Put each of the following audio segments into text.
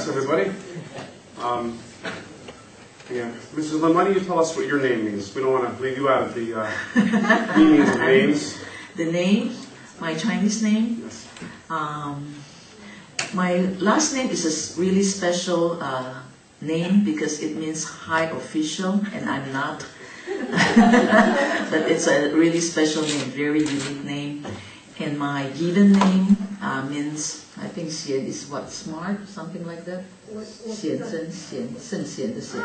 Class, everybody. Yeah, Mrs. Lynn, why don't you tell us what your name means? We don't want to leave you out of the meanings of names. The name, my Chinese name. Yes. My last name is a really special name because it means high official, and I'm not. But it's a really special name, very unique name. And my given name means, I think 贤 is what, smart, something like that? 贤真贤 圣贤的贤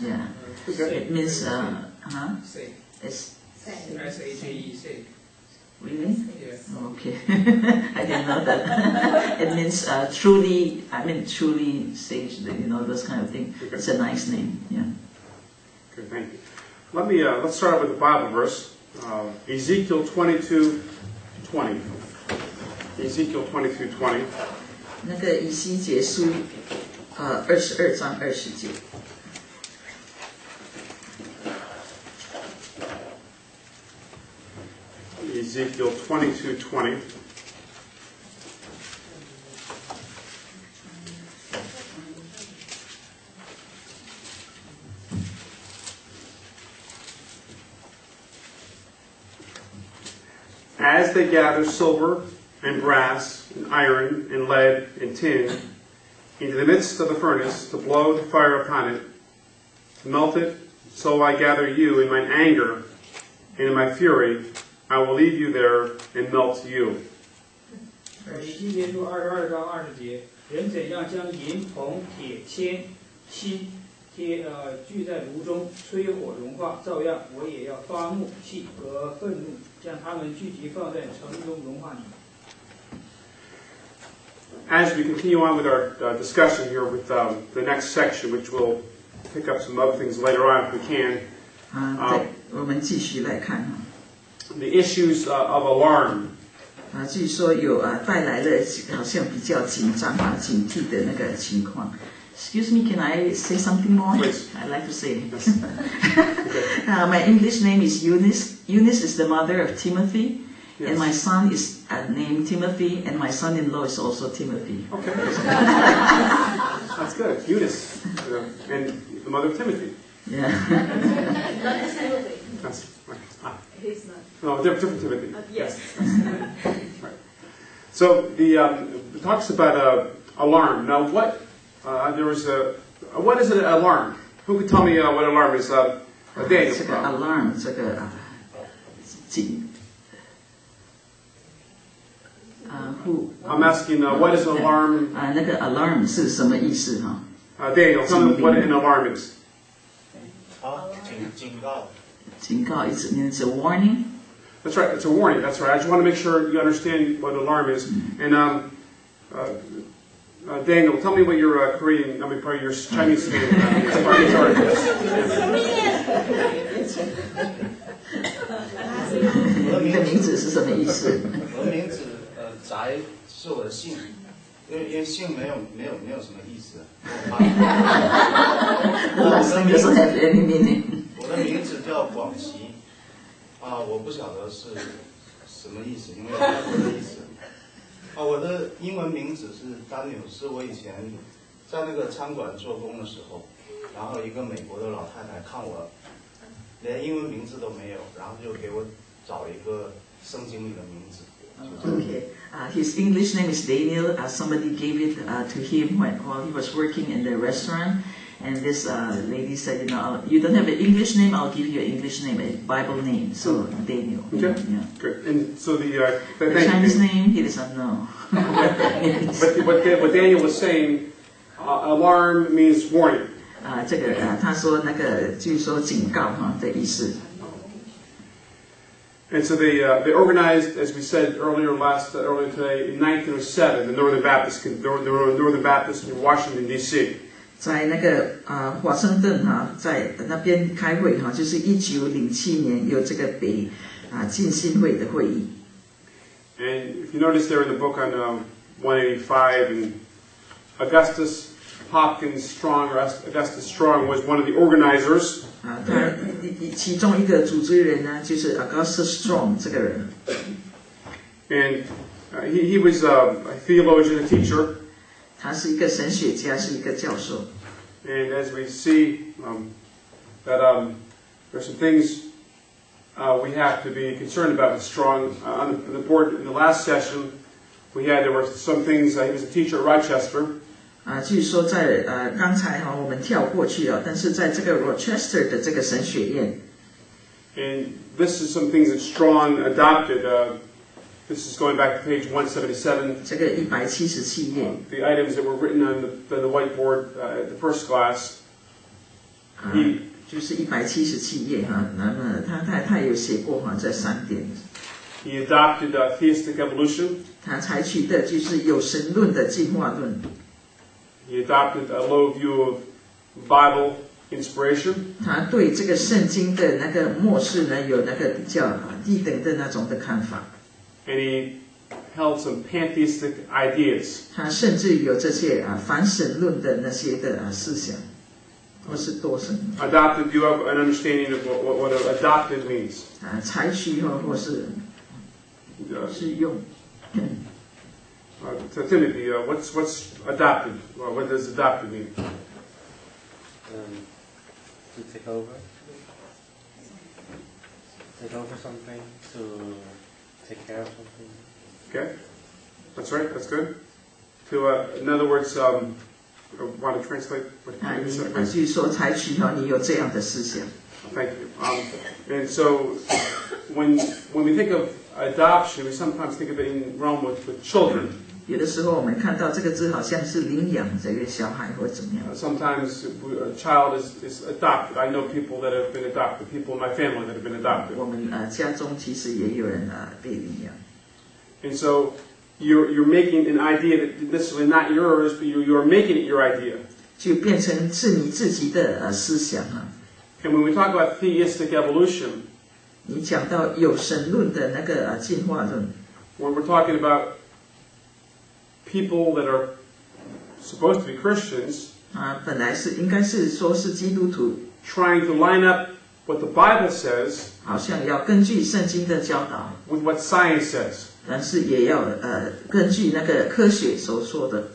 Yeah. It means, It's S-H-A-E, Really? Yes. Oh, okay. I didn't know that. It means truly sage, those kind of thing. Okay. It's a nice name, yeah. Okay, thank you. Let's start out with the Bible verse, Ezekiel 22:20. Ezekiel 22:20. 那个以西结书22章20节。Ezekiel 22:20. As they gather silver and brass and iron and lead and tin into the midst of the furnace to blow the fire upon it, to melt it, so I gather you in mine anger and in my fury. I will leave you there and melt you. 以西结书22章20节，人怎样将银、铜、铁、铅、锡聚在炉中，吹火融化，照样我也要发怒气和愤怒，将它们聚集放在城中融化你。As we continue on with our discussion here with the next section, which we'll pick up some other things later on if we can. 对，我们继续来看。The issues of alarm. 据说有带来了好像比较紧张警惕的那个情况。Excuse me, can I say something more? Please. I'd like to say. Yes. Okay. My English name is Eunice. Eunice is the mother of Timothy, Yes. and my son is named Timothy, and my son-in-law is also Timothy. Okay. That's good. Eunice, and the mother of Timothy. Yeah. Not the Timothy. That's right. He's not. No, different Timothy. Yes. Right. So it talks about alarm. Now, what is an alarm? Who could tell me what alarm is? Daniel. 这个 alarm 这个警I'm asking what is an alarm? 那个 alarm 是什么意思哈？ Daniel, tell me what an alarm is. 警告。警告 means a warning. That's right. It's a warning. That's right. I just want to make sure you understand what alarm is. And Daniel, tell me what your Korean, probably your Chinese name is. 你的名字是什么意思？我的名字翟是我的姓，因为姓没有什么意思。Last name doesn't have any meaning. 我的名字叫广奇，我不晓得是什么意思，因为没有的意思。我的英文名字是 Daniel， 是我以前在那个餐馆做工的时候，然后一个美国的老太太看我连英文名字都没有，然后就给我找一个圣经里的名字。Okay. His English name is Daniel. Somebody gave it to him while he was working in the restaurant. And this lady said, you don't have an English name, I'll give you an English name, a Bible name. So, Daniel. Okay, yeah. good. And so the Chinese name, he doesn't know. But what Daniel was saying, alarm means warning. 这个他说那个据说警告的意思。And so they organized, as we said earlier today, in 1907, the Northern Baptists in Washington D.C. 在那个华盛顿在那边开会就是1907年有这个北浸信会的会议。And if you notice there in the book on 185, and Augustus Hopkins Strong, or Augustus Strong, was one of the organizers. 他其中一个组织人呢，就是 Augustus Strong 这个人。And he was a theologian, a teacher. 他是一个神学家，是一个教授。And as we see that there's some things we have to be concerned about with Strong. On the board in the last session, there were some things. He was a teacher at Rochester. 据说在刚才我们跳过去但是在这个 Rochester 的这个神学院 And this is some things that Strong adopted. This is going back to page 177. 这个177页 The items that were written on the whiteboard at the first class. 就是177页那么他有写过这3点 He adopted theistic evolution. 他采取的就是有神论的进化论 He adopted a low view of Bible inspiration. 他对这个圣经的那个末世呢有那个比较低等的那种的看法 And he held some pantheistic ideas. 他甚至有这些反神论的那些的思想 或是多神 Adopted, you have an understanding of what adopted means. 采取或是是用 So Timothy, what's adopted? What does adopted mean? To take over something, to take care of something. Okay, that's right. That's good. In other words, want to translate? What 据说采取你有这样的思想 Thank you. And so, when we think of adoption, we sometimes think of it in Rome with children. 有的时候我们看到这个字好像是领养这个小孩或怎么样 Sometimes a child is adopted. I know people that have been adopted, people in my family that have been adopted. 我们家中其实也有人被领养 And so you're making an idea that necessarily not yours, but you're making it your idea. 就变成是你自己的思想 And when we talk about theistic evolution, 你讲到有神论的那个进化论 when we're talking about people that are supposed to be Christians, 本来是应该是说是基督徒 trying to line up what the Bible says 好像要根据圣经的教导 with what science says. 但是也要根据那个科学所说的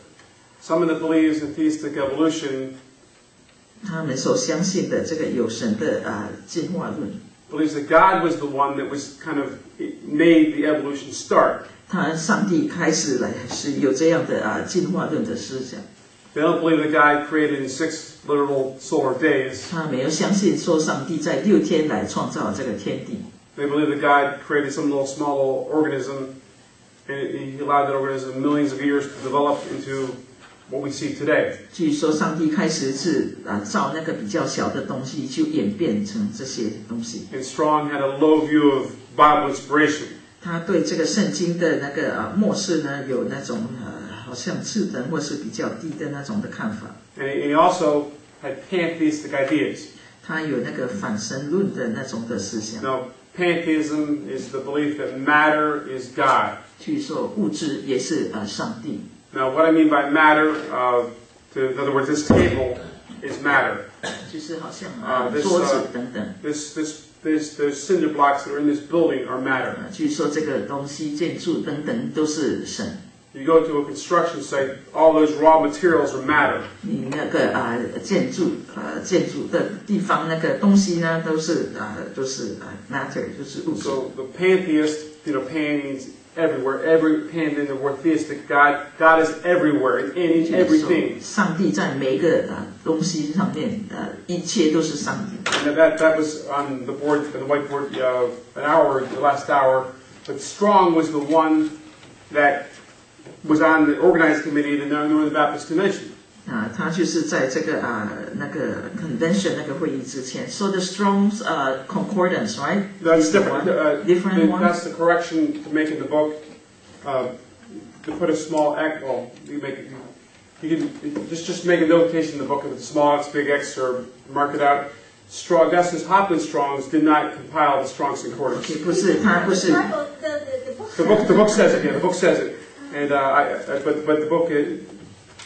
Someone that believes in theistic evolution 他们所相信的这个有神的进化论 believes that God was the one that was kind of made the evolution start. 他上帝开始来是有这样的进化论的思想 They don't believe that God created in 6 literal solar days. 他没有相信说上帝在6天来创造这个天地 They believe that God created some little small little organism, and He allowed that organism millions of years to develop into what we see today. 据说上帝开始是造那个比较小的东西就演变成这些东西 And Strong had a low view of Bible inspiration. 他对这个圣经的那个末世呢有那种好像次等或是比较低的那种的看法 And he also had pantheistic ideas. 他有那个反神论的那种的思想 Now, pantheism is the belief that matter is God. 据说物质也是上帝 Now, what I mean by matter, in other words, this table is matter. 就是好像 this, 桌子等等 those cinder blocks that are in this building are matter. 据说这个东西建筑等等都是神 You go to a construction site, all those raw materials are matter. 你那个建筑的地方那个东西呢都是matter 就是物质 So the pantheist, pan means everywhere. Every pan in the word theistic, God is everywhere in everything. 上帝在每一个东西上面一切都是上帝 And that was on the board, the whiteboard, the last hour. But Strong was the one that was on the organizing committee of the Northern Baptist Convention. 他就是在这个那个 convention 那个会议之前 So the Strong's concordance, right? That's different. Different one? That's the correction to make in the book. To put a small X, well, you can just make a notation in the book if it's small X, big X, or mark it out. Augustus Hopkins Strong's did not compile the Strong's Concordance. 不是他不是 The book says it. Yeah, the book says it. And but the book.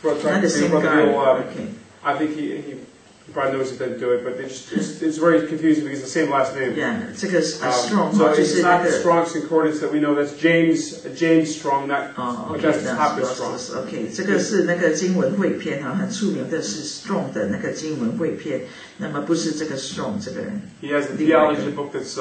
Not the same guy. Okay. I think he probably knows it didn't do it, but it's very confusing because it's the same last name. Yeah， 这个strong So 就 it's 是 not 那 the 个 Strong's Concordance that we know. That's James Strong, not 哦 but ，OK， that's the 那 Topic 是 Strong. OK， 这个是那个经文汇编哈，很出名的是 strong 的那个经文汇编，那么不是这个 strong 这个人。 He has a theology book that's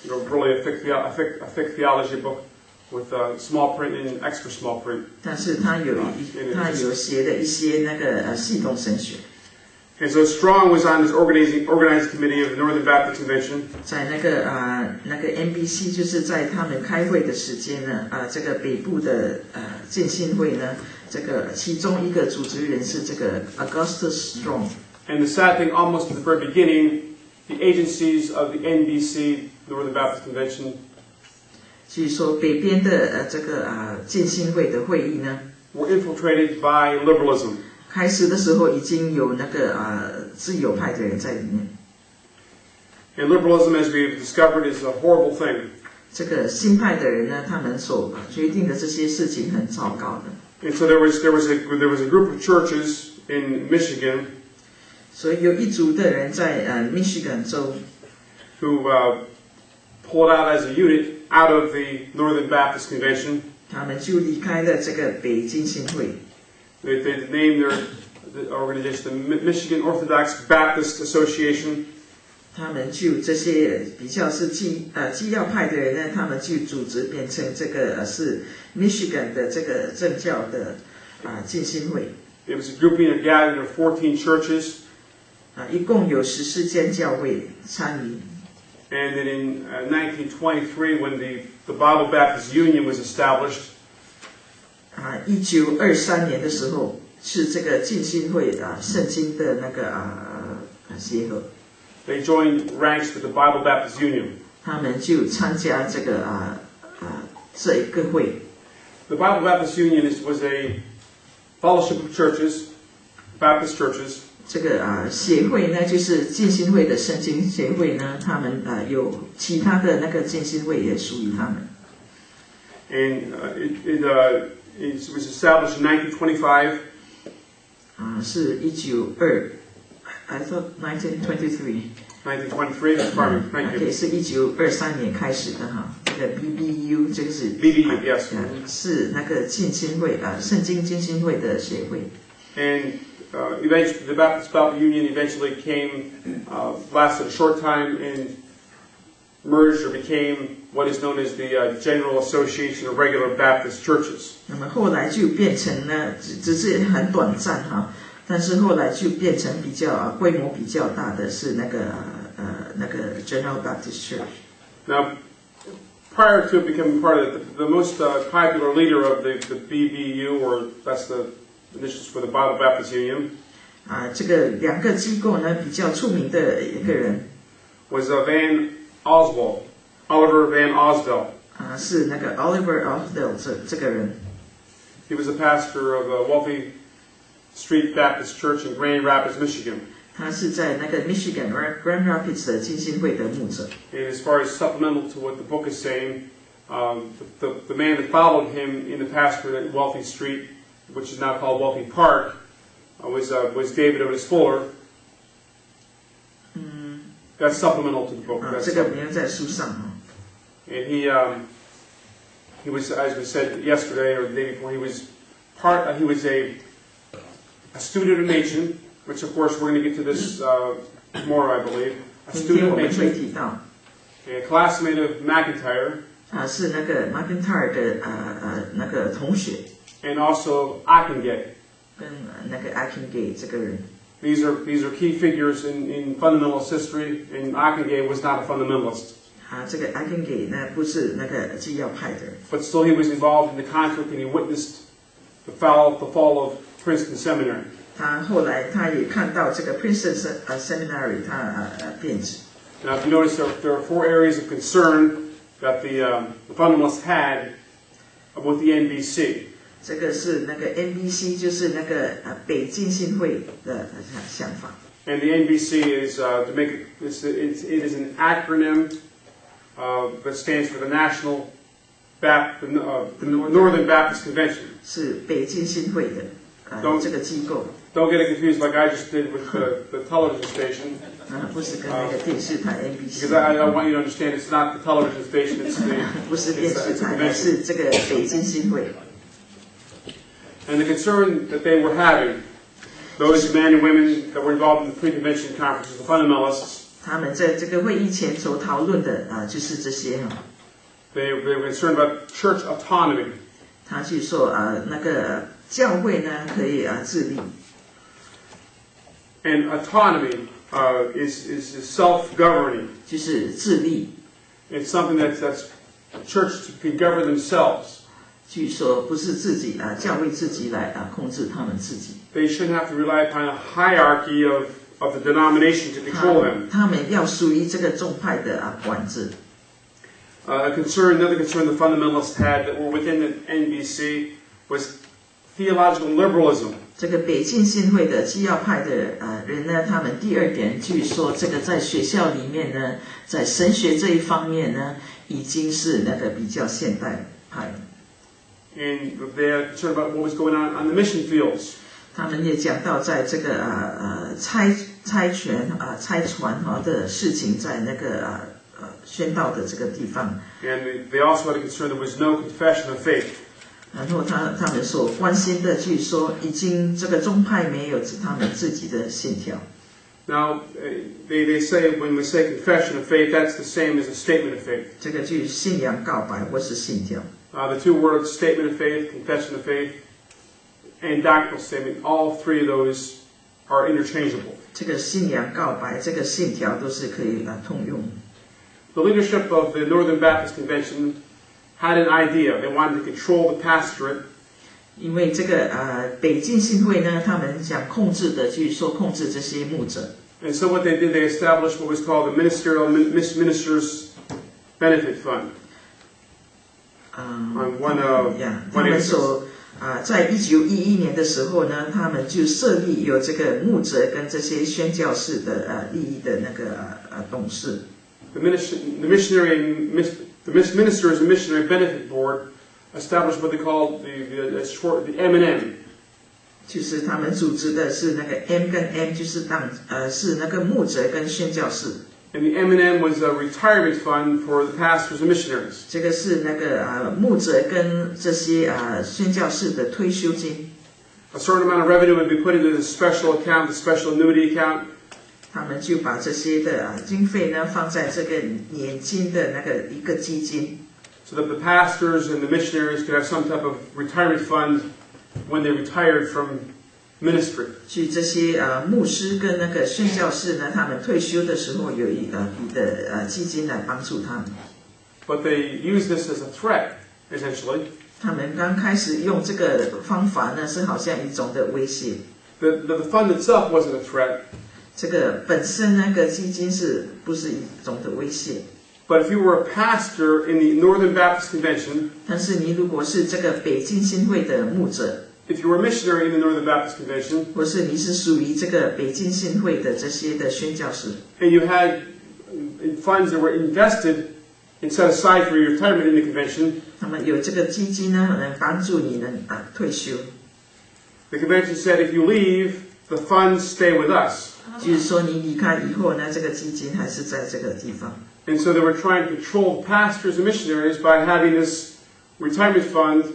really a thick theology book with small print and extra small print. 但是他有写的一些那个系统神学。 And so Strong was on this organizing committee of the Northern Baptist Convention. 在那个 NBC 就是在他们开会的时间呢，这个北部的浸信会呢，这个其中一个主持人是这个 Augustus Strong。 And the sad thing, almost at the very beginning, the agencies of the NBC, Northern Baptist Convention, 据说北边的这个浸信会的会议呢， were infiltrated by liberalism. 开始的时候已经有那个自由派的人在里面。 And liberalism, as we've discovered, is a horrible thing. 这个新派的人呢，他们所决定的这些事情很糟糕的。 And so there was a group of churches in Michigan 所以有一组的人在Michigan 州 who pulled out as a unit out of the Northern Baptist Convention. 他们就离开了这个北浸信会。 They named the organization the Michigan Orthodox Baptist Association. 他们就这些比较是基要派的人呢，他们就组织变成这个是 Michigan 的这个正教的浸信会。 It was a grouping of gathering of 14 churches. 一共有14间教会参与。 And then in 1923, when the Bible Baptist Union was established, 1923年的时候，是这个浸信会圣经的那个协和。 they joined ranks with the Bible Baptist Union. 他们就参加这个这一个会。 The Bible Baptist Union was a fellowship of churches, Baptist churches. 这个协会呢，就是浸信会的圣经协会呢，他们有其他的那个浸信会也属于他们。 And it was established in 1925. 是I thought 1923. 1923, pardon, thank you. OK， 是1923年开始的哈。这个 BBU 这个是 BBU, yes. 是那个浸信会圣经浸信会的协会。 And eventually, the Baptist Union eventually lasted a short time and merged or became what is known as the General Association of Regular Baptist Churches. 那么后来就变成呢，只是很短暂哈，但是后来就变成比较规模比较大的是那个 General Baptist Church。 Now, prior to becoming part of it, the most popular leader of the BBU, or that's the initials for the Bible Baptist Union, 这个两个机构呢比较出名的一个人 was Oliver Van Osdell. 是那个 Oliver Osdell 这个人。 He was a pastor of a wealthy Street Baptist Church in Grand Rapids, Michigan. 他是在那个 Michigan Grand Rapids 的浸信会的牧者。 And as far as supplemental to what the book is saying, the man that followed him in the pastorate at Wealthy Street, which is now called Wealthy Park, was David Otis Fuller. That's supplemental to the book. 这个没有在书上。 And he was, as we said yesterday or the day before, he was a student of Machen, which of course we're going to get to this tomorrow, I believe. A 今天 student 我 of 们会 Machen, 提到， a classmate of McIntyre, 是那个 McIntyre 的那个同学， and also Akingay. 跟那个 Akingay 这个人。 These are key figures in fundamentalist history, and Akingay was not a fundamentalist. 这个 Akingay 呢不是那个基要派的人， But still he was involved in the conflict and he witnessed the fall of Princeton Seminary. 他后来他也看到这个 Princeton Seminary 他变质。 Now if you notice there are 4 areas of concern that the fundamentalists had with the NBC. 这个是那个 NBC 就是那个北浸信会的想法。 And the NBC is to make it is an acronym that stands for the Northern Baptist Convention. 是北浸信会的这个机构。Don't get it confused like I just did with the television station. 不是跟那个电视台 NBC， Because I want you to understand it's not the television station, it's the 不是电视 it's a 台， convention. 是这个北京新会。 And the concern that they were having, those men and women that were involved in the pre-convention conferences, the fundamentalists, 他们在这个会议前所讨论的就是这些they were concerned about church autonomy. 他就说那个教会呢可以自立。 And autonomy is self-governing. 就是自立， It's something that's church can govern themselves. 据说不是自己教会自己来控制他们自己。 They shouldn't have to rely upon a hierarchy of the denomination to control them. 他们要属于这个宗派的管制。 Another concern the fundamentalists had that were within the NBC was theological liberalism. 这个北京信会的基要派的人呢，他们第二点据说这个在学校里面呢，在神学这一方面呢，已经是那个比较现代派。 And they are concerned about what was going on the mission fields. 他们也讲到在这个猜船的事情，在那个宣道的这个地方。 And they also had a concern there was no confession of faith. 然后他们所关心的，据说已经这个宗派没有他们自己的信条。 Now, they say when we say confession of faith, that's the same as a statement of faith. 这个就是信仰告白或是信条。 The two words, statement of faith, confession of faith, and doctrinal statement, all three of those are interchangeable. 这个信仰告白，这个信条都是可以通用。 The leadership of the Northern Baptist Convention had an idea. They wanted to control the pastorate. 因为这个北京信会呢，他们想控制的，就是说控制这些牧者。 And so what they did, they established what was called the Ministers Benefit Fund. 他们所在1911年的时候呢，他们就设立有这个牧者跟这些宣教士的利益的那个董事。 The Ministers and Missionary Benefit Board established what they called the M&M. 就是他们组织的是那个 M 跟 M， 就是是那个牧者跟宣教士。 And the M&M was a retirement fund for the pastors and missionaries. 这个是那个牧者跟这些宣教士的退休金。 A certain amount of revenue would be put into the special account, the special annuity account. 他们就把这些的经费呢放在这个年金的那个一个基金。 So that the pastors and the missionaries could have some type of retirement fund when they retired from ministry. 据这些牧师跟那个宣教士呢，他们退休的时候有一笔的基金来帮助他们。 But they used this as a threat, essentially. 他们刚开始用这个方法呢，是好像一种的威胁。 The fund itself wasn't a threat. 这个本身那个基金是不是一种的威胁？ But if you were a pastor in the Northern Baptist Convention, 但是你如果是这个北京新会的牧者， if you were a missionary in the Northern Baptist Convention, 或是你是属于这个北京新会的这些的宣教士， and you had funds that were invested and set aside for your retirement in the convention, 他们有这个基金呢，能帮助你能退休。 the convention said if you leave, the funds stay with us. 就是说你离开以后呢，这个基金还是在这个地方。 And so they were trying to control pastors and missionaries by having this retirement fund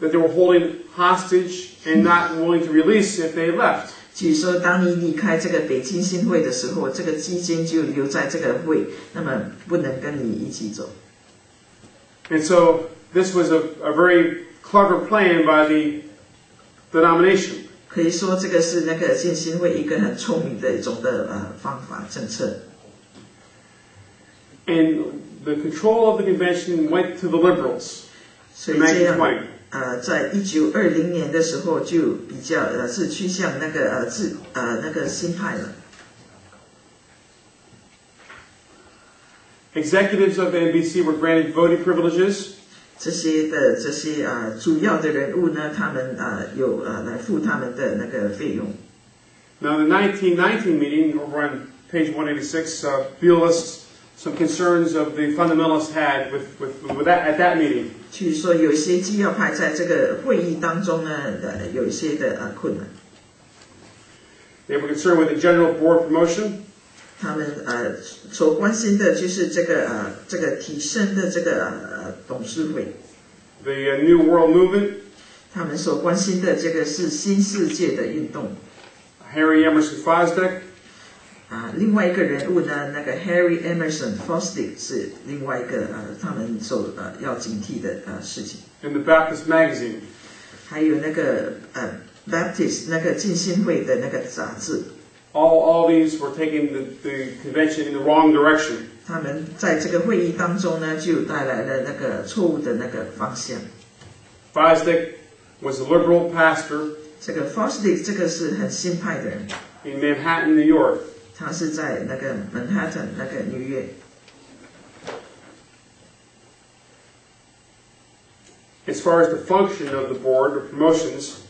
that they were holding hostage and not willing to release if they left. 据说当你离开这个北京新会的时候，这个基金就留在这个会，那么不能跟你一起走。 And so this was a very clever plan by the denomination. 可以说这个是那个建新会一个很聪明的一种的方法政策。 And the control of the convention went to the liberals 所 in 以这样 1920. 在1920年的时候就比较是趋向那个那个新派了。 Executives of the NBC were granted voting privileges. 这些主要的人物呢，他们有来付他们的那个费用。 Now, the 1919 meeting over on page 186 lists some concerns of the fundamentalists had with that at that meeting. 据说有一些基要派在这个会议当中呢，有一些的困难。They were concerned with the general board promotion. 他们所关心的就是这个提升的这个董事会。The New World Movement. 他们所关心的这个是新世界的运动。Harry Emerson Fosdick. 另外一个人物呢，那个 Harry Emerson Fosdick 是另外一个他们所要警惕的事情。In the Baptist Magazine. 还有那个Baptist 那个浸信会的那个杂志。All these were taking the convention in the wrong direction. 他们在这个会议当中呢，就带来了那个错误的那个方向。Fosdick was a liberal pastor. 这个 Fosdick 这个是很新派的人。In Manhattan, New York. 他是在那个 Manhattan 那个纽约。As far as the function of the board or promotions,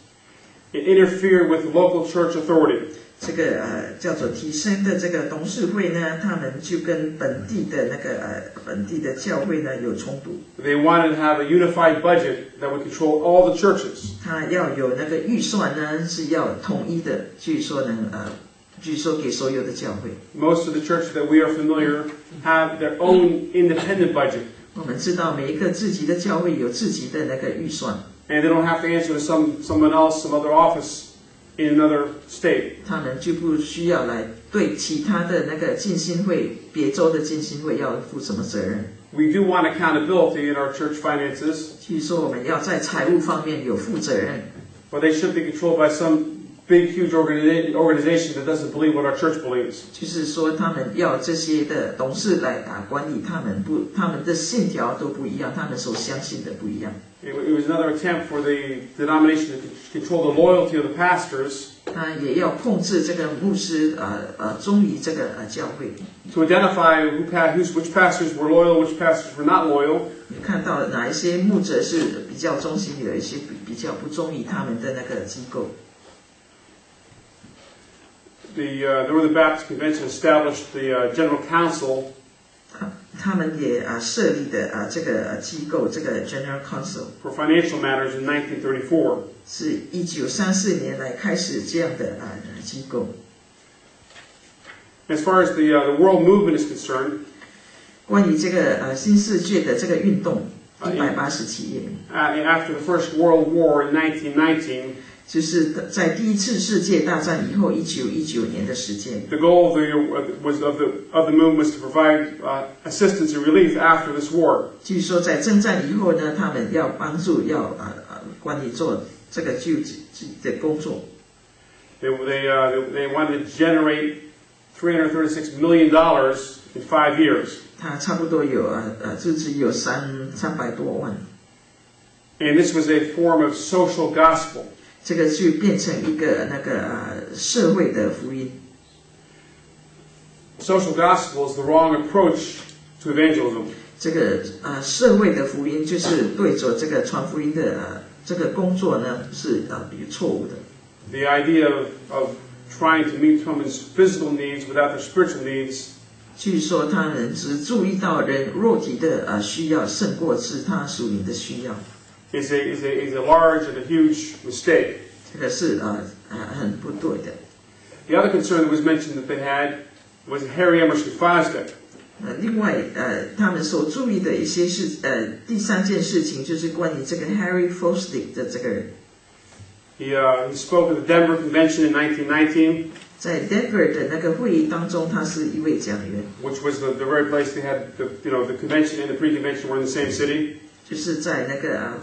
it interfered with local church authority. 这个叫做提升的这个董事会呢，他们就跟本地的那个本地的教会呢有冲突。They wanted to have a unified budget that would control all the churches. 他要有那个预算呢，是要统一的，据说给所有的教会。Most of the churches that we are familiar have their own independent budget. 我们知道每一个自己的教会有自己的那个预算。And they don't have to answer to someone else, some other office in another state. 他们就不需要来对其他的那个浸信会、别州的浸信会要负什么责任。We do want accountability in our church finances. 据说我们要在财务方面有负责任。But they should be controlled by some big, huge organization that doesn't believe what our church believes. 就是说，他们要这些的董事来管理，他们的信条都不一样，他们所相信的不一样。It was another attempt for the denomination to control the loyalty of the pastors. 他也要控制这个牧师忠于这个教会。To identify which pastors were loyal, which pastors were not loyal. 你看到哪一些牧者是比较忠心，有一些比较不忠于他们的那个机构。The Northern Baptist Convention established the General Council. 他们也设立的这个机构，这个 General Council for financial matters in 1934. 是1934年来开始这样的机构。As far as the world movement is concerned, 关于这个新世界的这个运动，187页。After the First World War in 1919. 就是在第一次世界大战以后，1919年的时间。The goal of the movement was to provide assistance and relief after this war. 据说在征战以后呢，他们要帮助，要管理做这个救济的工作。They wanted to generate $336 million in 5 years. 他差不多有资金有300多万。And this was a form of social gospel. 这个就变成一个那个社会的福音。Social gospel is the wrong approach to evangelism. 这个社会的福音就是对着这个传福音的这个工作呢是有错误的。The idea of trying to meet someone's physical needs without their spiritual needs. 据说他们只注意到人肉体的需要，胜过是他属灵的需要。Is a large and a huge mistake. 这个是很不对的。The other concern that was mentioned that they had was Harry Emerson Fosdick. 另外他们所注意的一些是第三件事情，就是关于这个 Harry Fosdick 的这个人。He spoke at the Denver Convention in 1919. 在 Denver 的那个会议当中，他是一位讲员。Which was the very place they had the convention and the pre-convention were in the same city. 就是在那个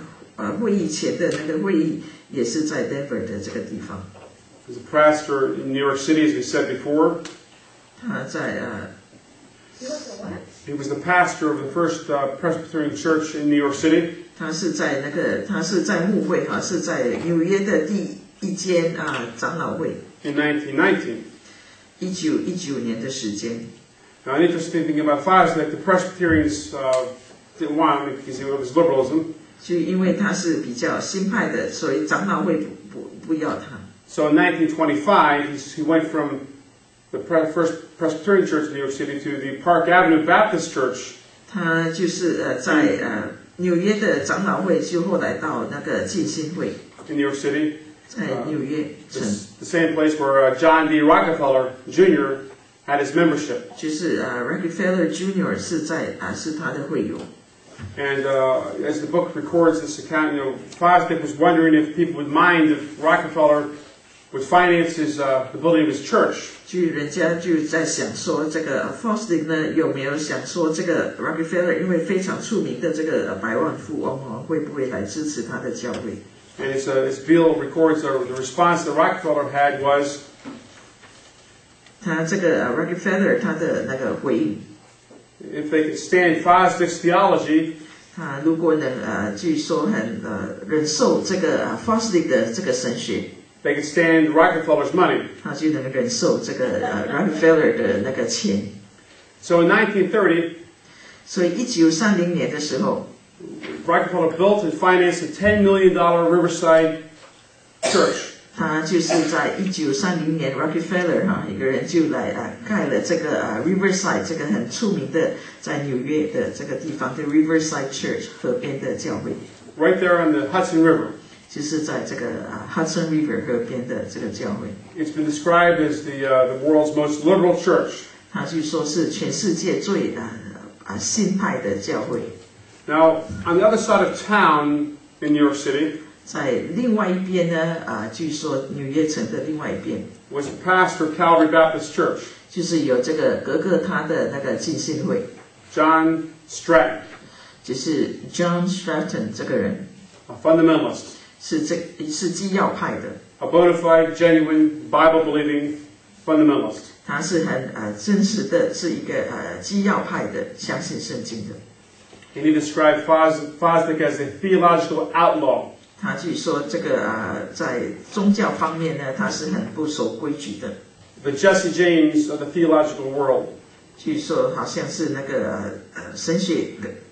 会议前的那个会议也是在 Denver 的这个地方。He was a pastor in New York City, as we said before. 他在He was the what? He was the pastor of the first Presbyterian church in New York City. 他是在牧会是在纽约的第一间长老会。In 1919. 1919年的时间。Now, an interesting thing about Fosdick, the Presbyterians didn't want him because it was liberalism. 就因为他是比较新派的，所以长老会不要他。So in 1925, he went from the first Presbyterian church in New York City to the Park Avenue Baptist Church. 他就是在纽约的长老会，就后来到那个浸信会。In New York City. 在纽约城， the same place where John D. Rockefeller Jr. had his membership. 就是Rockefeller Jr. 是他的会友。 And as the book records this account, Fosdick was wondering if people would mind if Rockefeller would finance the building of his church. 就人家就在想说，这个 Fosdick 呢有没有想说，这个 Rockefeller 因为非常出名的这个百万富翁会不会来支持他的教会？ And as Bill records, the response that Rockefeller had was, 他这个Rockefeller 他的那个回应， if they could stand Fosdick's theology, 他如果能据说很忍受这个Fosdick 的这个神学， they could stand Rockefeller's money. 他就能忍受这个Rockefeller 的那个钱。 So in 1930, 所以1930年的时候， Rockefeller built and financed a $10 million Riverside church. 他就是在1930年 Rockefeller 一个人就来盖了这个Riverside 这个很出名的在纽约的这个地方的 Riverside Church 河边的教会。 Right there on the Hudson River. 就是在这个Hudson River 河边的这个教会。 It's been described as the world's most liberal church. 他据说是全世界最新派的教会。 Now, on the other side of town in New York City, 在另外一边呢，据说纽约城的另外一边 was the pastor of Calvary Baptist Church, 就是有这个格格他的那个浸信会， John Stratton, 就是 John Stratton 这个人 a fundamentalist, 是基要派的， a bona fide, genuine, Bible-believing fundamentalist. 他是很真实的，是一个基要派的，相信圣经的。 And he described Fosdick as a theological outlaw. 他据说这个在宗教方面呢，他是很不守规矩的。 The Jesse James of the theological world. 据说好像是那个神学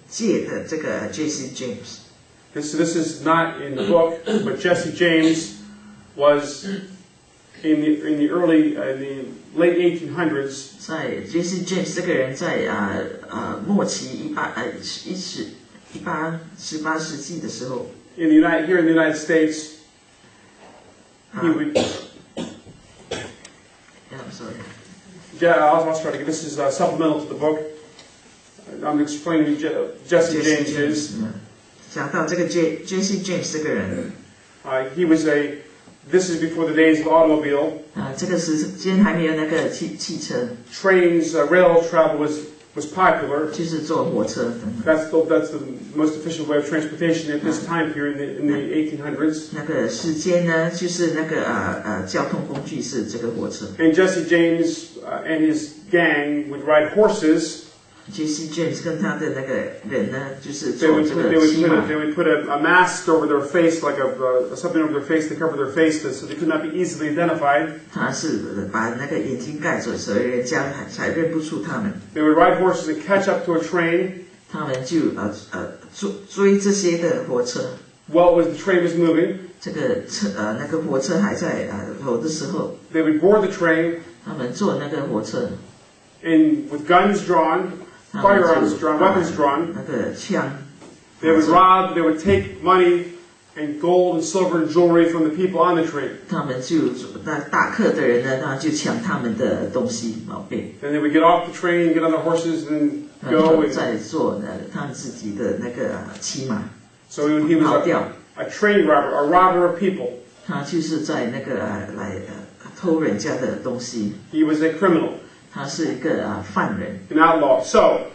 界的这个 J.C. James。 This is not in the book, but Jesse James was in the late 1800s. 在 J.C. James 这个人在末期18世纪的时候。 Here in the United States, he would. Yeah, I'm sorry. Yeah, I'll try to get this is supplemental to the book. I'm explaining who Jesse James is. 讲到这个 J.C. James 这个人， He was This is before the days of automobile. 这个时间还没有那个汽车。 Trains, rail travel was popular. 就是坐火车等等。 That's the most efficient way of transportation at this time period in the 1800s. 那个时间呢，就是那个交通工具是这个火车。 And Jesse James and his gang would ride horses. J.C. James 跟他的那个人呢，就是 They 坐 would 这个骑马。 put a mask over their face, like something over their face to cover their face, so they could not be easily identified. 他是把那个眼睛盖住，所以人家才认不出他们。 They would ride horses and catch up to a train. 他们就追这些的火车。 While the train was moving, 这个那个火车还在走的时候， they would board the train. 他们坐那个火车， And with guns drawn, firearms drawn, weapons drawn, 那个枪。 they would rob. They would take money and gold and silver and jewelry from the people on the train. 他们就那大客的人呢，他就抢他们的东西宝贝。 Then they would get off the train, get on their horses, and 然 go. 后 And 再做他们自己的那个骑马 so he 跑 was 掉。 a train robber, a robber of people. 他就是在那个来偷人家的东西。 He was a criminal, 他是一个犯人。 an outlaw. So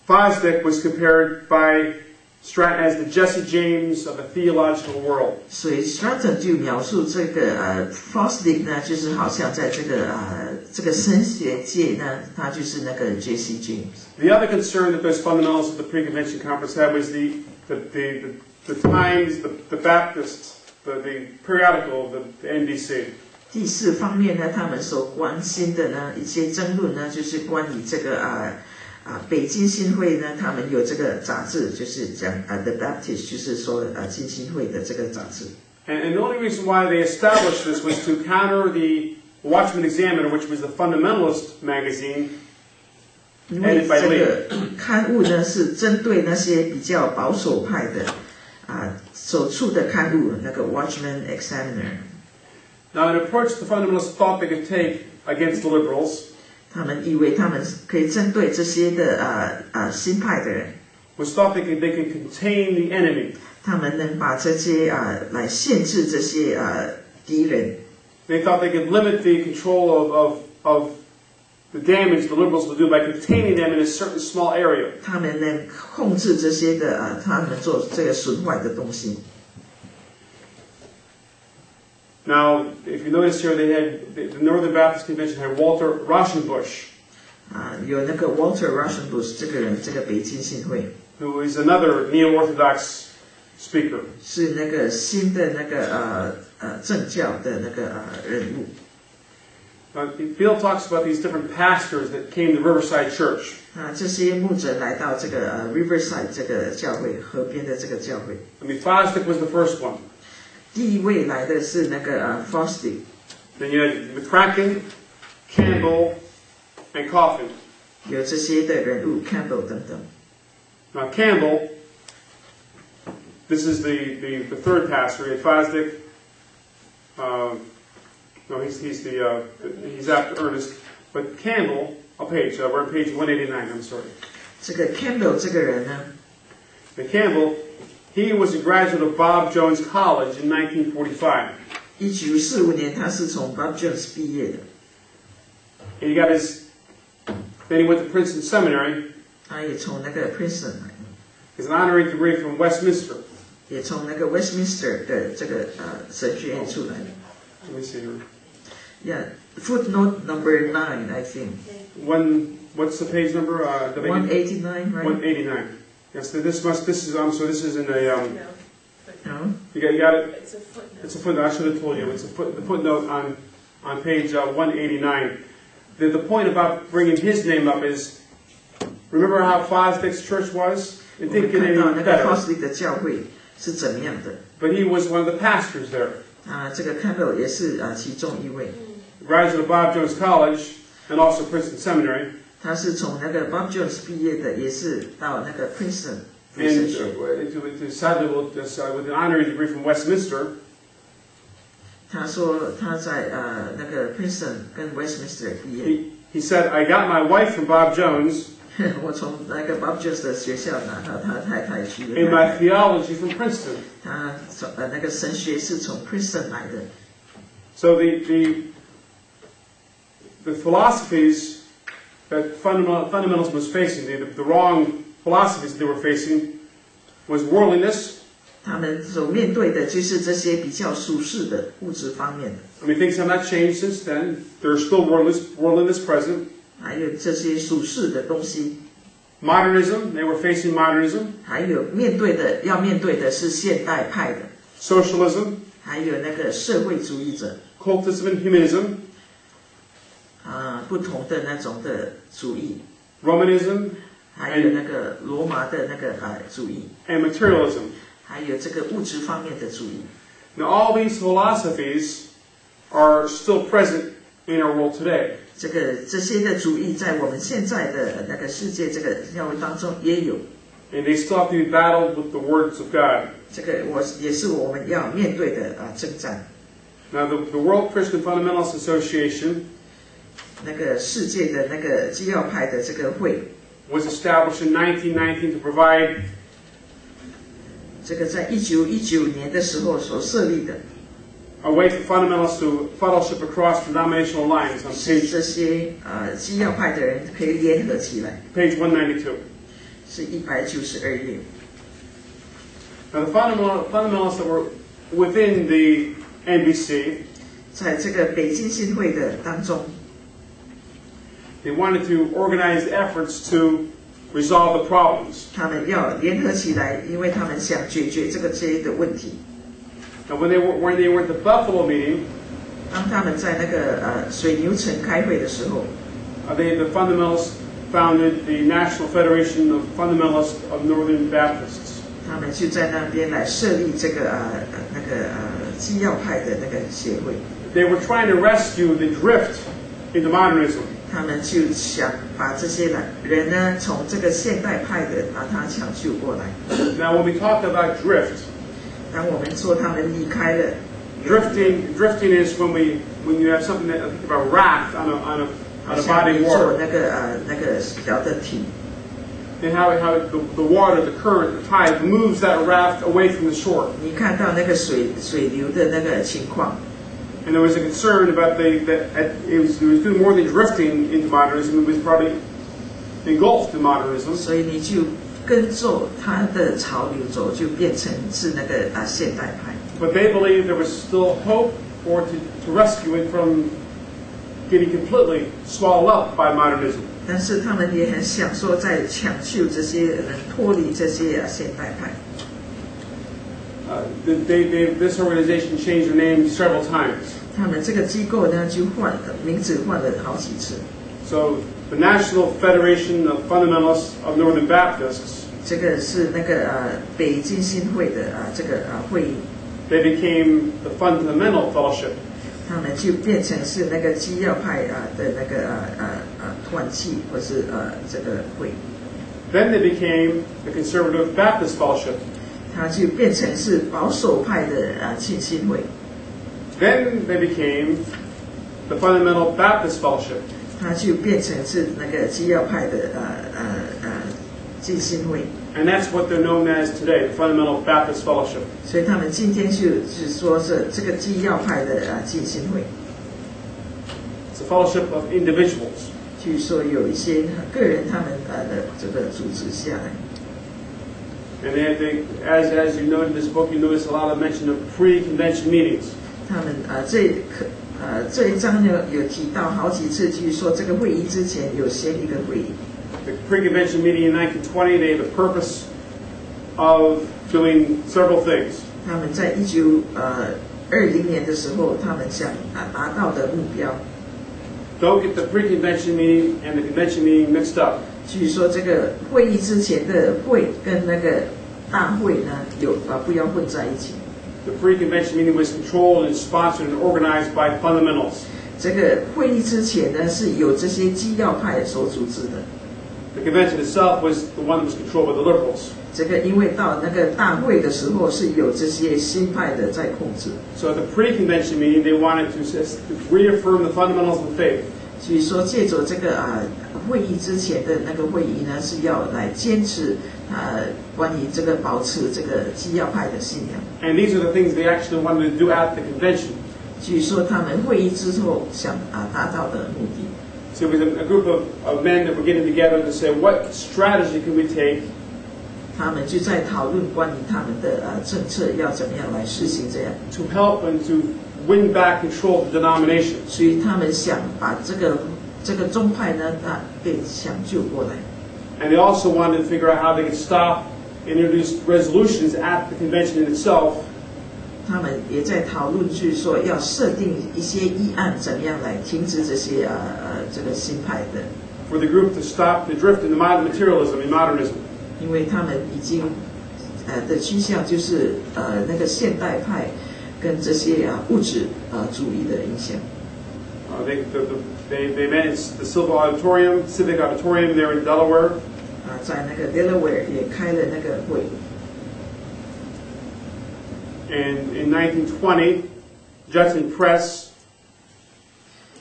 Fosdick was compared by Stratton as the Jesse James of the theological world. 所以 Stratton 就描述这个Fosdick 呢，就是好像在这个神学界呢，他就是那个 J.C. James。 The other concern that those fundamentalists of the pre-convention conference had was the Times, the Baptists, the periodical, the NBC. 第四方面呢，他们所关心的呢一些争论呢，就是关于这个北京新会呢，他们有这个杂志，就是讲The Baptist， 就是说浸信会的这个杂志。 And the only reason why they established this was to counter the Watchman Examiner, which was the fundamentalist magazine. 因为这个刊物呢是针对那些比较保守派的首出的刊物那个 Watchman Examiner。 Now, an approach the fundamentalists thought they could take against the liberals 他们以为他们可以针对这些的新派的人， was thought they could contain the enemy. 他们能把这些来限制这些敌人。 They thought they could limit the control of the damage the liberals would do by containing them in a certain small area. 他们能控制这些的他们做这个损坏的东西。 Now, if you notice here, the Northern Baptist Convention had Walter Rauschenbusch, 有那个 Walter Rauschenbusch 这个人，这个北京信会 who is another neo-Orthodox speaker. 是那个新的那个政教的那个人物。 Bill talks about these different pastors that came to Riverside Church. 这些牧者来到这个Riverside 这个教会，河边的这个教会。 I mean, Fosdick was the first one. 第一位来的是那个Fosdick， Then you had McCracken, Campbell, and Coffin. 有这些的人物 Campbell 等等。 Now Campbell, this is the third pastor. We had Fosdick. No, he's after Ernest. But Campbell, we're on page 189. I'm sorry. 这个 Campbell 这个人呢， Now Campbell, he was a graduate of Bob Jones College in 1945. 1945年他是从 Bob Jones 毕业的， And then he went to Princeton Seminary. 他也从那个 Princeton 来， He's an honorary degree from Westminster. 也从那个 Westminster 的这个神学院出来的。 Let me see here. Yeah, footnote number 9, I think. What's the page number? 189, right? 189. Yes, this is in a. No? You got it. It's a footnote. It's a footnote. I should have told you. It's the footnote on page 189. The point about bringing his name up is, remember how Fosdick's church was? It didn't get any 那个 better. Fosdick 的教会是怎么样的？ But he was one of the pastors there. 这个 Campbell 也是其中一位， Graduate of Bob Jones College and also Princeton Seminary. 他是从那个 Bob Jones 毕业的，也是到那个 Princeton 读 And 神学。 with an honorary degree from Westminster. 他说他在那个 Princeton 跟 Westminster 毕业。 He said, I got my wife from Bob Jones 我从那个 Bob Jones 的学校拿到他太太去 and my theology from Princeton. 他从那个神学是从 Princeton 来的。 So the philosophies that fundamentalism was facing, the wrong philosophies that they were facing, was worldliness. 他们所面对的就是这些比较俗世的物质方面的， I mean, things have not changed since then. There's still worldliness present. 还有这些俗世的东西， Modernism, they were facing modernism. 还有要面对的是现代派的， Socialism, 还有那个社会主义者， cultism and humanism, 不同的那种的主义， Romanism, 还有那个罗马的那个主义， and materialism. 还有这个物质方面的主义。 Now, all these philosophies are still present in our world today. 这些的主义在我们现在的那个世界这个教会当中也有， And they still have to be battled with the words of God. 这个也是我们要面对的征战。 Now, the World Christian Fundamentalist Association 那个世界的那个基要派的这个会， was established in 1919 to provide 这个在1919年的时候所设立的， a way for fundamentalists to fellowship across denominational lines on 是 page 这些基要派的人可以联合起来， 192. 是192页。 Now, the fundamentalists that were within the NBC, 在这个北京信会的当中， they wanted to organize efforts to resolve the problems. 他们要联合起来，因为他们想解决这些的问题。 Now, when they were at the Buffalo meeting, 当他们在那个水牛城开会的时候， the fundamentalists founded the National Federation of Fundamentalists of Northern Baptists. 他们就在那边来设立这个那个基要派的那个协会。 They were trying to rescue the drift into modernism. 他们就想把这些人呢，从这个现代派的把他抢救过来。 Now, when we talk about drift, 当我们说他们离开了。Drifting is when you have something that think of a raft on a body of 做 water. 那个小的艇。 And how the water, the current, the tide moves that raft away from the shore. 你看到那个水流的那个情况。 And there was a concern about that it was doing more than drifting into modernism. It was probably engulfed in modernism. 所以你就跟着它的潮流走，就变成是那个现代派。 But they believed there was still hope for to rescue it from getting completely swallowed up by modernism. 但是他们也很想说，在抢救这些人脱离这些现代派。This organization changed their name several times. 他们这个机构呢，就名字换了好几次。 So the National Federation of Fundamentalists of Northern Baptists. 这个是那个北京新会的这个会议。 They became the Fundamental Fellowship. 他们就变成是那个基要派的那个团契，或是这个会。 Then they became the Conservative Baptist Fellowship. 它就变成是保守派的浸信会。 Then they became the Fundamental Baptist Fellowship. 它就变成是那个基要派的浸信会。 And that's what they're known as today, the Fundamental Baptist Fellowship. 所以他们今天就是说是这个基要派的浸信会。 It's a fellowship of individuals. 据说有一些个人他们的这个组织下来。 And as you noted in this book, you notice a lot of mention of pre-convention meetings. 他们这一章呢有提到好几次，据说这个会议之前有先一个会议。 The pre-convention meeting in 1920, they have the purpose of doing several things. 他们在1920年的时候，他们想达到的目标。 Don't get the pre-convention meeting and the convention meeting mixed up. 据说这个会议之前的会跟那个大会呢不要混在一起。 The pre-convention meeting was controlled and sponsored and organized by fundamentals. 这个会议之前呢是由这些基要派所组织的。 The convention itself was the one that was controlled by the liberals. 这个因为到那个大会的时候是有这些新派的在控制。 So at the pre-convention meeting, they wanted to reaffirm the fundamentals of the faith. 所以说，借着这个会议之前的那个会议呢，是要来坚持关于这个保持这个基要派的信仰。 And these are the things they actually wanted to do at the convention. 据说他们会议之后想达到的目的。 So it was a group of men that were getting together to say, what strategy can we take? 他们就在讨论关于他们的政策要怎么样来实行这样。 To help and to win back control of the denomination. 所以他们想把这个宗派呢，给抢救过来。 And they also wanted to figure out how they could stop and introduce resolutions at the convention in itself. 他们也在讨论，就是说要设定一些议案，怎么样来停止这些这个新派的。 For the group to stop the drift into materialism and modernism. 因为他们已经的趋向就是那个现代派跟这些物质主义的影响。They met in the Civic Auditorium there in Delaware. 在那个 Delaware 也开了那个会。 And in 1920, Judson Press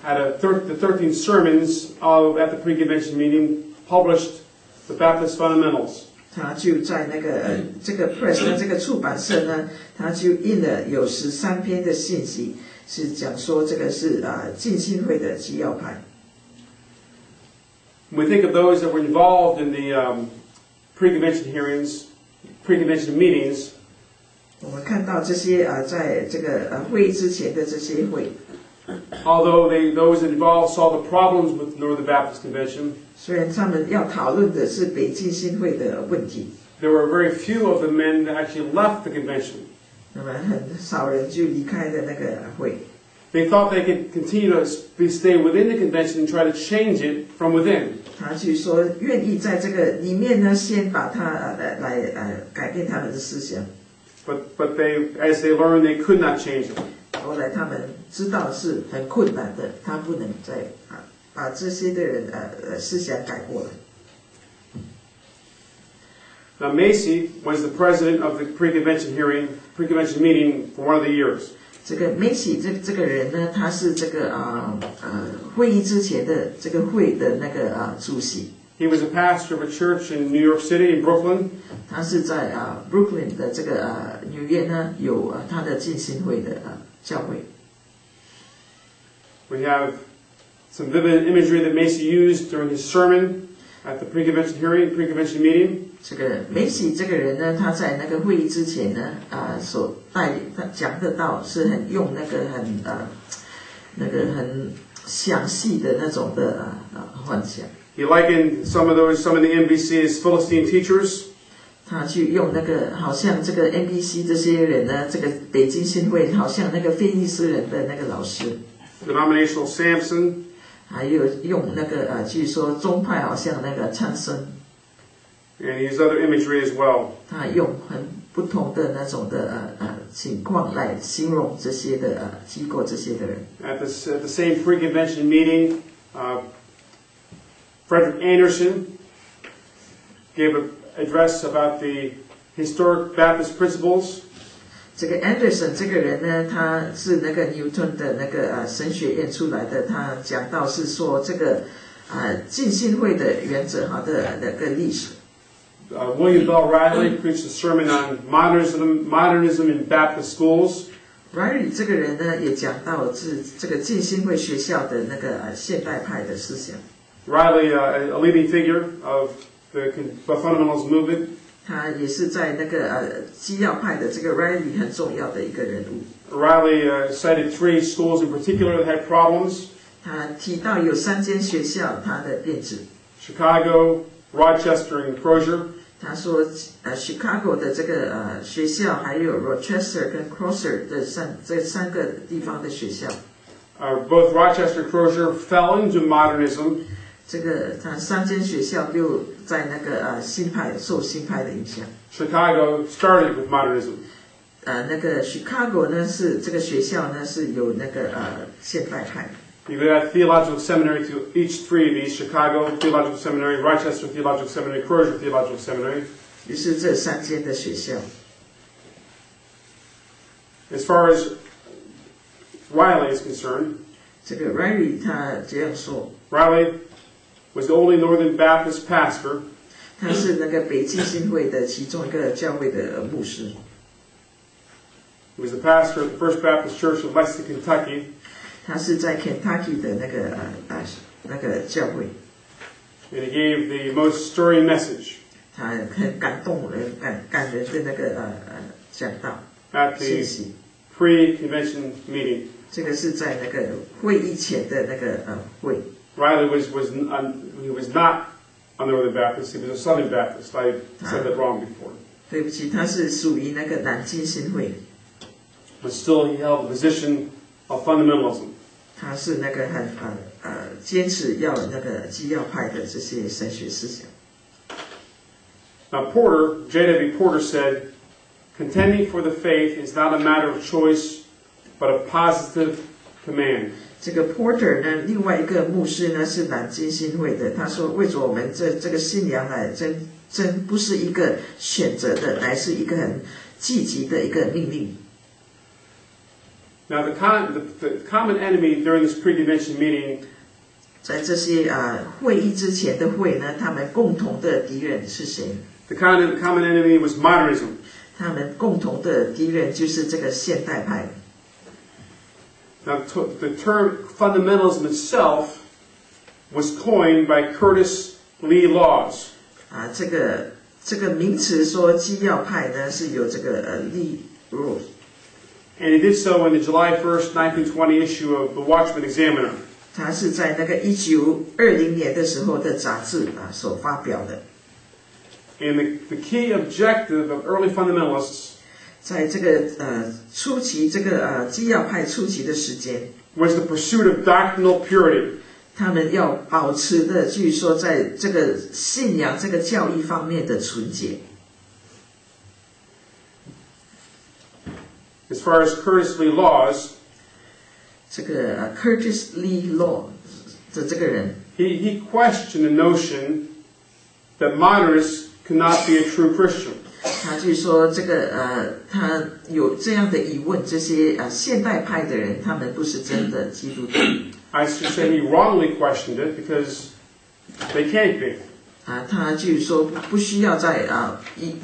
had the 13 sermons at the pre-convention meeting published the Baptist Fundamentals. 他就在那个这个 Press 呢，这个出版社呢，他就印了有13篇的信息，是讲说这个是浸信会的基要派。 When we think of those that were involved in the pre-convention hearings, pre-convention meetings, 我们看到这些在这个会议之前的这些会， although those involved saw the problems with the Northern Baptist Convention, 虽然他们要讨论的是北浸信会的问题， there were very few of the men that actually left the convention. 那么很少人就离开了那个会。 They thought they could continue to stay within the convention and try to change it from within. 他就说愿意在这个里面呢，先把它来改变他们的思想。 But as they learned, they could not change it. 后来他们知道是很困难的，他不能再把这些的人思想改过来。Now Macy was the president of the pre-convention meeting for one of the years. 这个 Macy 这个人呢，他是这个会议之前的这个会的那个主席。He was a pastor of a church in New York City, in Brooklyn. 他是在Brooklyn 的这个纽约呢，有他的浸信会的教会。We have some vivid imagery that Macy used during his sermon at the pre-convention meeting. 这个 Macy 这个人呢，他在那个会议之前呢，所他讲的道是很用那个很详细的那种的幻想。He likened some of the NBC as Philistine teachers. 他去用那个好像这个 NBC 这些人呢，这个北京新会好像那个非利士人的那个老师。Denominational Samson. 还有用那个据说宗派好像那个参孙。And he used other imagery as well. 他用很不同的那种的情况来形容这些的机构这些的人。At the same pre-convention meeting, Frederick Anderson gave an address about the historic Baptist principles. 这个 Anderson 这个人呢，他是那个 Newton 的那个神学院出来的，他讲到是说这个浸信会的原则的那个历史。William Bell Riley preached a sermon on modernism in Baptist schools. Riley 这个人呢，也讲到是这个浸信会学校的那个现代派的思想。Riley, a leading figure of the Fundamentalism movement. 他也是在那个基要派的这个 Riley 很重要的一个人物。Riley cited 3 schools in particular that had problems. 他提到有3间学校，他的变质。Chicago, Rochester, and Crozier. 他说Chicago 的这个学校，还有 Rochester 跟 Crozier 的这3个地方的学校。Both Rochester and Crozier fell into modernism. 这个他3间学校就在那个受新派的影响。Chicago started with modernism. 那个 Chicago 呢是这个学校呢是有那个现代派。You could add Theological Seminary to each 3 of these: Chicago Theological Seminary, Rochester Theological Seminary, Crozier Theological Seminary. 就是这3间的学校。As far as Riley is concerned, 这个 Riley 他这样说。Riley was the only Northern Baptist pastor. 他是那个北浸信会的其中一个教会的牧师。He was the pastor of the First Baptist Church of Lexington, Kentucky. 他是在 Kentucky 的那个教会。And he gave the most stirring message. 他很感动人、感人的那个讲道。At the pre-convention meeting. 这个是在那个会议前的那个会。Riley was not a Northern Baptist. He was a Southern Baptist. I said that wrong before. 对不起，他是属于那个南浸信会。But still, he held the position of fundamentalism. 他是那个很坚持要那个基要派的这些神学思想。Now J.W. Porter said, "Contending for the faith is not a matter of choice, but a positive command." 这个 Porter 呢，另外一个牧师呢是南浸信会的，他说：“为着我们这个信仰来真不是一个选择的，乃是一个很积极的一个命令。” Now, the common enemy during this pre-convention meeting 在这些会议之前的会呢，他们共同的敌人是谁？ The common enemy was modernism. 他们共同的敌人就是这个现代派。Now, the term fundamentalism itself was coined by Curtis Lee Laws. 这个名词说基要派呢，是由这个Lee Laws。And he did so in the July 1st, 1920 issue of the Watchman Examiner. 他是在那个1920年的时候的杂志所发表的。And the key objective of early fundamentalists 在这个初期这个基要派初期的时间 was the pursuit of doctrinal purity. 他们要保持的，据说在这个信仰这个教义方面的纯洁。As far as Curtis Lee Laws, 这个Curtis Lee Law 的这个人 he questioned the notion that modernists could not be a true Christian. 他就说这个他有这样的疑问，这些现代派的人，他们不是真的基督徒。I should say he wrongly questioned it because they can't be. 他就说不需要再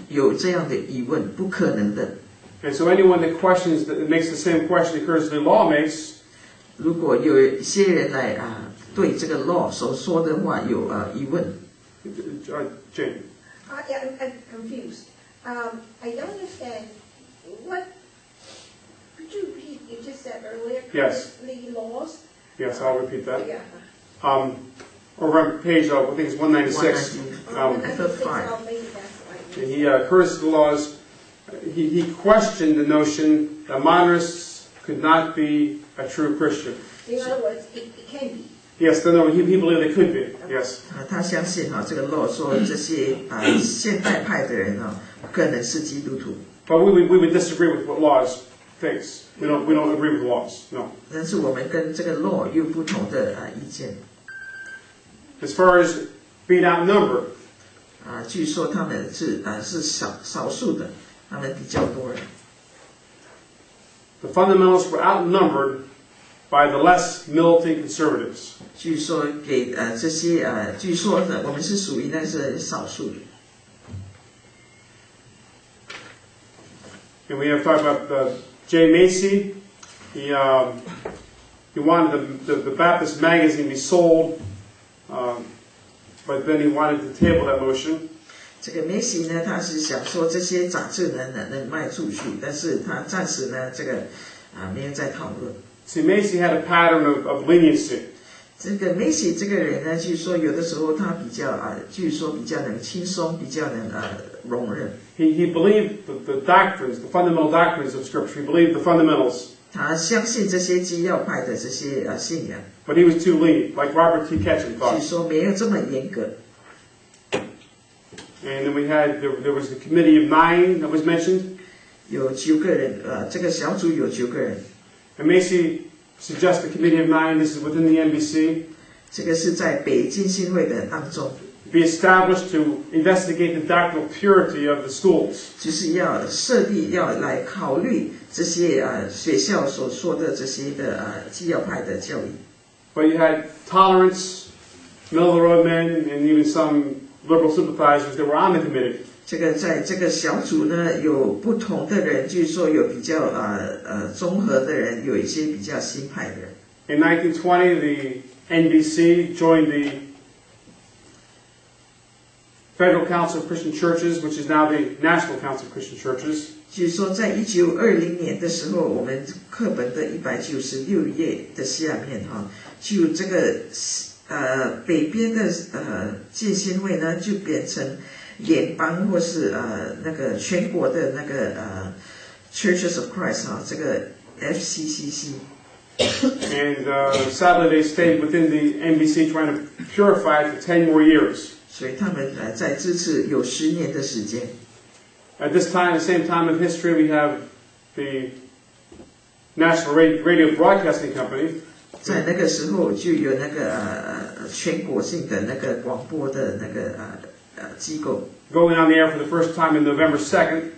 有这样的疑问，不可能的。And so anyone that questions that makes the same question occurs the law makes. 如果有一些人来对这个 law 所说的话有疑问。Jane. Yeah, I'm confused. I don't understand what. Could you repeat? You just said earlier. Yes. The laws. Yes, I'll repeat that. Yeah. Over on page, I think it's 196. I thought 5. Oh, maybe that's right. He occurs the laws. He questioned the notion that monarists could not be a true Christian. In other words, it can be. Yes, no, he believed they could be. Yes. 他相信这个 law 说这些现代派的人不可能是基督徒。But we would disagree with what laws thinks. We don't agree with laws. No. 但是我们跟这个 law 有不同的意见。As far as being outnumbered. 据说他们是少数的，他们比较多人。The fundamentalists were outnumbered by the less militant conservatives. 据说给这些据说呢，我们是属于那是少数的。And we have talked about J. Macy. He wanted the Baptist magazine to be sold, but then he wanted to table that motion. 这个梅西呢，他是想说这些杂志呢能卖出去，但是他暂时呢这个没有在讨论。See, Macy had a pattern of leniency. 这个梅西这个人呢，据说有的时候他比较据说比较能轻松，比较能容忍。He believed the doctrines, the fundamental doctrines of Scripture. He believed the fundamentals. 他相信这些基要派的这些信仰。But he was too lenient, like Robert T. Ketchum thought. 据说没有这么严格。And then we had there was the committee of 9 that was mentioned. 有9个人，这个小组有9个人。And Macy suggests the committee of 9. This is within the NBC. 这个是在北浸信会的当中。Be established to investigate the doctrinal purity of the schools. 就是要设立，要来考虑这些学校所说的这些的基要派的教育。But you had tolerance, middle-of-the-road men, and even some liberal sympathizers that were on the committee. 这个在这个小组呢，有不同的人，据说有比较综合的人，有一些比较新派的人。In 1920, the NBC joined the Federal Council of Christian Churches, which is now the National Council of Christian Churches. 据说在1920年的时候，我们课本的196页的下面就这个北边的浸信会呢，就变成联邦或是那个全国的那个Churches of Christ 这个 FCCC。And sadly, they stayed within the NBC, trying to purify it for 10 more years. 所以他们在这次有10年的时间。At this time, the same time of history, we have the National Radio Broadcasting Company. 在那个时候就有那个全国性的那个广播的那个机构。Going on the air for the first time in November 2nd.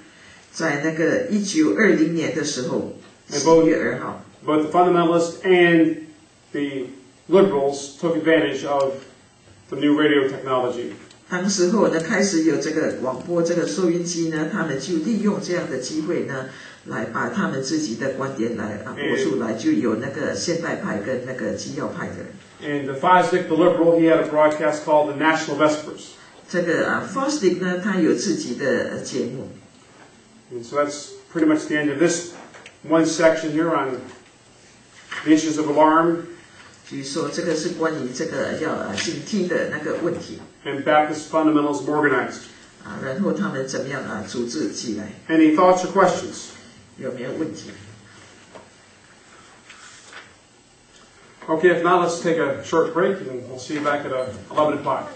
在那个1920年的时候，4月2号。Both the fundamentalists and the liberals took advantage of the new radio technology. 当时候呢，开始有这个广播这个收音机呢，他们就利用这样的机会呢，来把他们自己的观点来播出来，就有那个现代派跟那个基要派的人。And the Fosdick, the liberal, he had a broadcast called the National Vespers. 这个Fosdick 呢，他有自己的节目。And so that's pretty much the end of this one section here on the issues of alarm. 据说这个是关于这个要警惕的那个问题。And Baptist fundamentalism organized. 然后他们怎么样组织起来？ Any thoughts or questions? 有没有问题 Okay, if not, let's take a short break and we'll see you back at 11 o'clock.